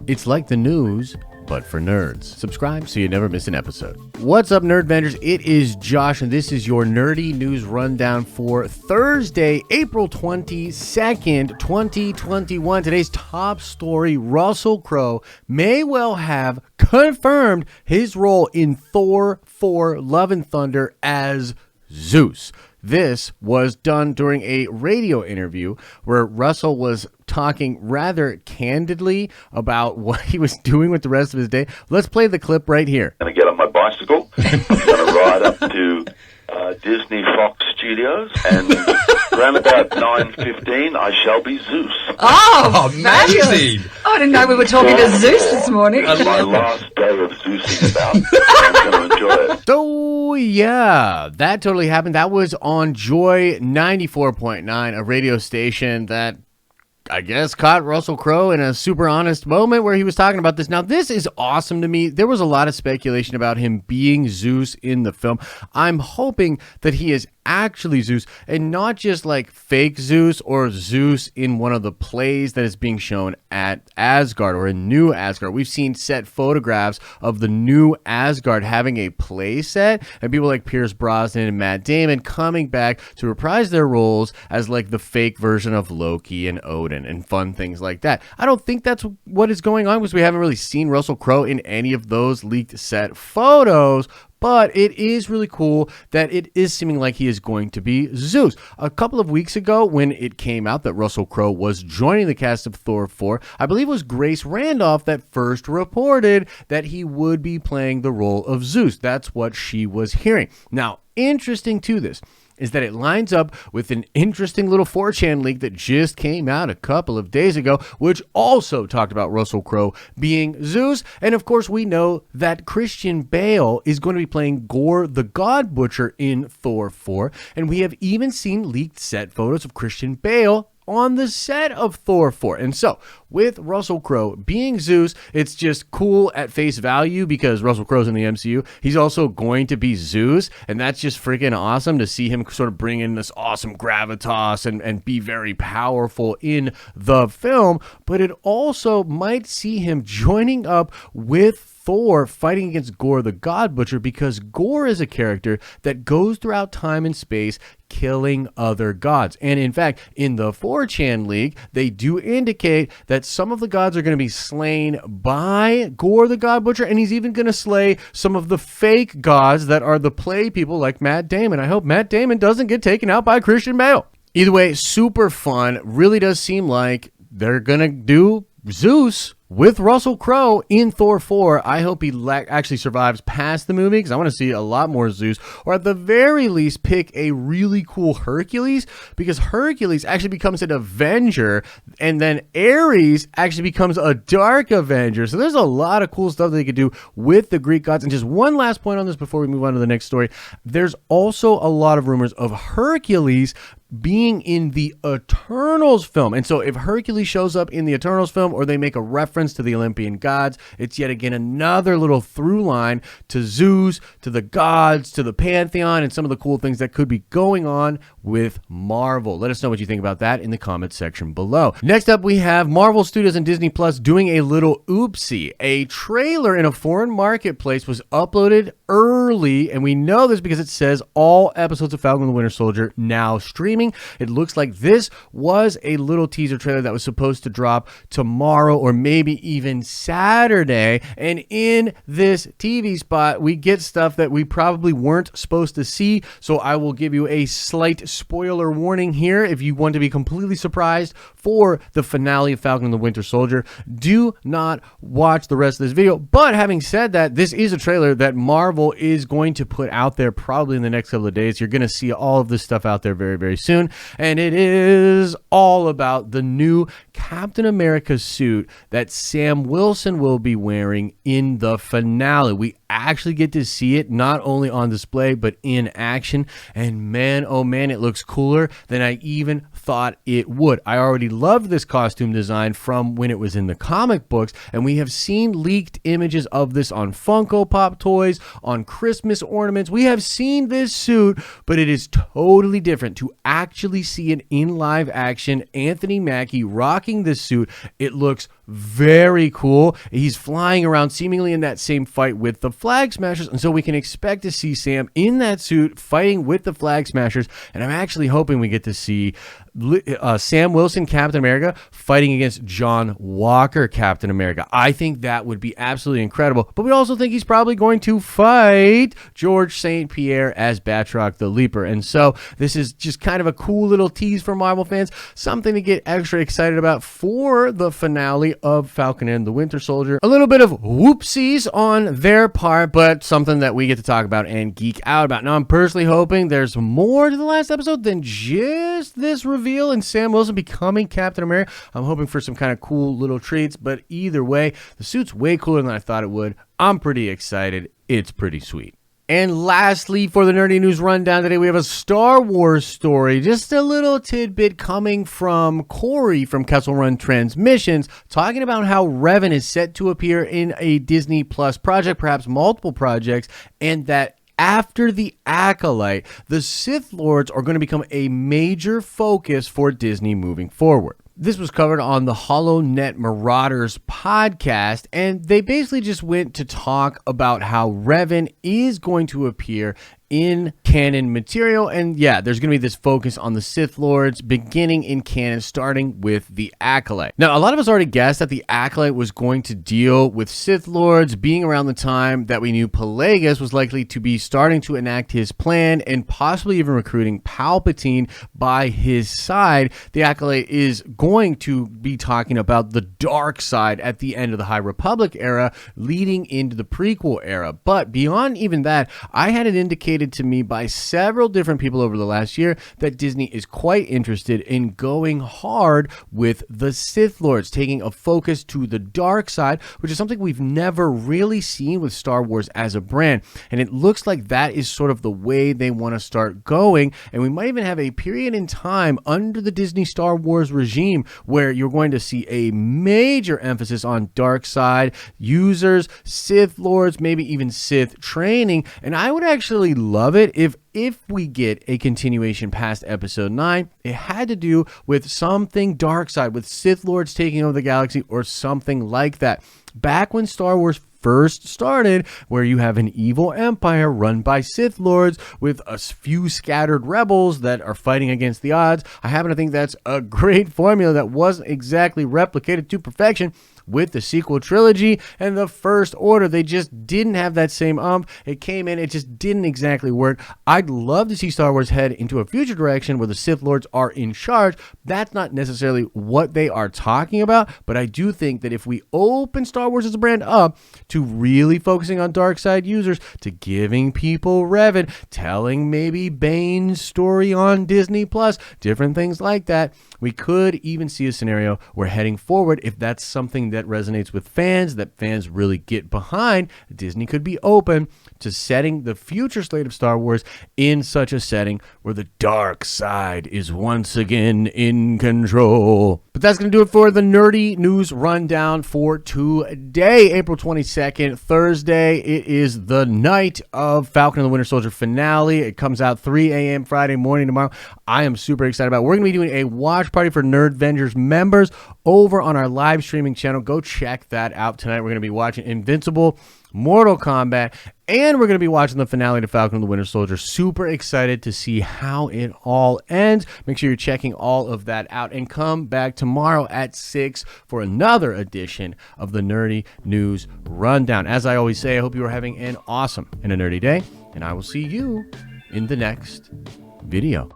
It's like the news, but for nerds. Subscribe so you never miss an episode. What's up, Nerd Vendors? It is Josh, and this is your nerdy news rundown for Thursday, April 22nd, 2021. Today's top story, Russel Crowe may well have confirmed his role in Thor 4 Love and Thunder as Zeus. This was done during a radio interview where Russell was talking rather candidly about what he was doing with the rest of his day. Let's play the clip right here. I'm going to get on my bicycle. I'm going to ride up to Disney Fox Studios, and around about 9:15, I shall be Zeus. Oh, amazing! I didn't know we were talking to Zeus this morning. It's my last day of Zeusing about. I'm going to enjoy it. So, yeah, that totally happened. That was on Joy 94.9, a radio station that I guess caught Russel Crowe in a super honest moment where he was talking about this. Now, this is awesome to me. There was a lot of speculation about him being Zeus in the film. I'm hoping that he is actually Zeus and not just like fake Zeus or Zeus in one of the plays that is being shown at Asgard or in New Asgard. We've seen set photographs of the New Asgard having a play set, and people like Pierce Brosnan and Matt Damon coming back to reprise their roles as like the fake version of Loki and Odin and fun things like that. I don't think that's what is going on because we haven't really seen Russel Crowe in any of those leaked set photos. But it is really cool that it is seeming like he is going to be Zeus. A couple of weeks ago, when it came out that Russel Crowe was joining the cast of Thor 4, I believe it was Grace Randolph that first reported that he would be playing the role of Zeus. That's what she was hearing. Now, interesting to this is that it lines up with an interesting little 4chan leak that just came out a couple of days ago, which also talked about Russel Crowe being Zeus. And of course, we know that Christian Bale is going to be playing Gore the God Butcher in Thor 4. And we have even seen leaked set photos of Christian Bale on the set of Thor 4. And so, with Russel Crowe being Zeus, it's just cool at face value because Russel Crowe's in the MCU. He's also going to be Zeus, and that's just freaking awesome to see him sort of bring in this awesome gravitas and be very powerful in the film. But it also might see him joining up with Thor fighting against Gore the God Butcher, because Gore is a character that goes throughout time and space killing other gods. And in fact, in the 4chan league, they do indicate that some of the gods are going to be slain by Gore the God Butcher, and he's even going to slay some of the fake gods that are the play people like Matt Damon. I hope Matt Damon doesn't get taken out by Christian Bale. Either way, super fun. Really does seem like they're going to do Zeus with Russel Crowe in Thor 4. I hope he actually survives past the movie because I want to see a lot more Zeus, or at the very least pick a really cool Hercules, because Hercules actually becomes an Avenger and then Ares actually becomes a Dark Avenger. So there's a lot of cool stuff that they could do with the Greek gods. And just one last point on this before we move on to the next story. There's also a lot of rumors of Hercules being in the Eternals film. And so if Hercules shows up in the Eternals film, or they make a reference to the Olympian gods, it's yet again another little through line to Zeus, to the gods, to the pantheon, and some of the cool things that could be going on with Marvel. Let us know what you think about that in the comments section below. Next up, we have Marvel Studios and Disney Plus doing a little oopsie. A trailer in a foreign marketplace was uploaded early, and we know this because it says all episodes of Falcon and the Winter Soldier now streaming. It looks like this was a little teaser trailer that was supposed to drop tomorrow or maybe even Saturday. And in this TV spot, we get stuff that we probably weren't supposed to see. So I will give you a slight spoiler warning here. If you want to be completely surprised for the finale of Falcon and the Winter Soldier, do not watch the rest of this video. But having said that, this is a trailer that Marvel is going to put out there probably in the next couple of days. You're going to see all of this stuff out there very, very soon. And it is all about the new Captain America suit that Sam Wilson will be wearing in the finale. We actually get to see it not only on display but in action. And man, oh man, it looks cooler than I even thought it would. I already loved this costume design from when it was in the comic books, and we have seen leaked images of this on Funko Pop toys, on Christmas ornaments. We have seen this suit, but it is totally different to actually see it in live action. Anthony Mackie rocking this suit. It looks very cool. He's flying around seemingly in that same fight with the Flag Smashers, and so we can expect to see Sam in that suit fighting with the Flag Smashers. And I'm actually hoping we get to see Sam Wilson Captain America fighting against John Walker Captain America. I think that would be absolutely incredible. But we also think he's probably going to fight George St. Pierre as Batroc the Leaper. And so this is just kind of a cool little tease for Marvel fans, something to get extra excited about for the finale of Falcon and the Winter Soldier. A little bit of whoopsies on their part, but something that we get to talk about and geek out about. Now, I'm personally hoping there's more to the last episode than just this reveal and Sam Wilson becoming Captain America. I'm hoping for some kind of cool little treats, but either way, the suit's way cooler than I thought it would. I'm pretty excited. It's pretty sweet. And lastly, for the Nerdy News Rundown today, we have a Star Wars story. Just a little tidbit coming from Corey from Kessel Run Transmissions, talking about how Revan is set to appear in a Disney Plus project, perhaps multiple projects, and that after the Acolyte, the Sith Lords are going to become a major focus for Disney moving forward. This was covered on the HoloNet Marauders podcast, and they basically just went to talk about how Revan is going to appear in canon material. And yeah, there's going to be this focus on the Sith Lords beginning in canon, starting with the Acolyte. Now, a lot of us already guessed that the Acolyte was going to deal with Sith Lords being around the time that we knew Pelagus was likely to be starting to enact his plan and possibly even recruiting Palpatine by his side. The Acolyte is going to be talking about the dark side at the end of the High Republic era, leading into the prequel era. But beyond even that, I had it indicated to me by several different people over the last year that Disney is quite interested in going hard with the Sith Lords, taking a focus to the dark side, which is something we've never really seen with Star Wars as a brand. And it looks like that is sort of the way they want to start going. And we might even have a period in time under the Disney Star Wars regime where you're going to see a major emphasis on dark side users, Sith Lords, maybe even Sith training. And I would actually love it if we get a continuation past episode 9, it had to do with something dark side, with Sith Lords taking over the galaxy or something like that. Back when Star Wars first started, where you have an evil empire run by Sith Lords with a few scattered rebels that are fighting against the odds. I happen to think that's a great formula that wasn't exactly replicated to perfection with the sequel trilogy and the First Order. They just didn't have that same It came in, it just didn't exactly work. I'd love to see Star Wars head into a future direction where the Sith Lords are in charge. That's not necessarily what they are talking about, but I do think that if we open Star Wars as a brand up to really focusing on dark side users, to giving people Revan, telling maybe Bane's story on Disney Plus, different things like that, we could even see a scenario where heading forward, if that's something that resonates with fans, that fans really get behind, Disney could be open to setting the future slate of Star Wars in such a setting where the dark side is once again in control. But that's going to do it for the Nerdy News Rundown for today, April 22nd, Thursday. It is the night of Falcon and the Winter Soldier finale. It comes out 3 a.m. Friday morning tomorrow. I am super excited about it. We're going to be doing a watch party for Nerdvengers members over on our live streaming channel. Go check that out tonight. We're going to be watching Invincible, Mortal Kombat, and we're going to be watching the finale to Falcon and the Winter Soldier. Super excited to see how it all ends. Make sure you're checking all of that out and come back tomorrow at 6 for another edition of the Nerdy News Rundown. As I always say, I hope you are having an awesome and a nerdy day, and I will see you in the next video.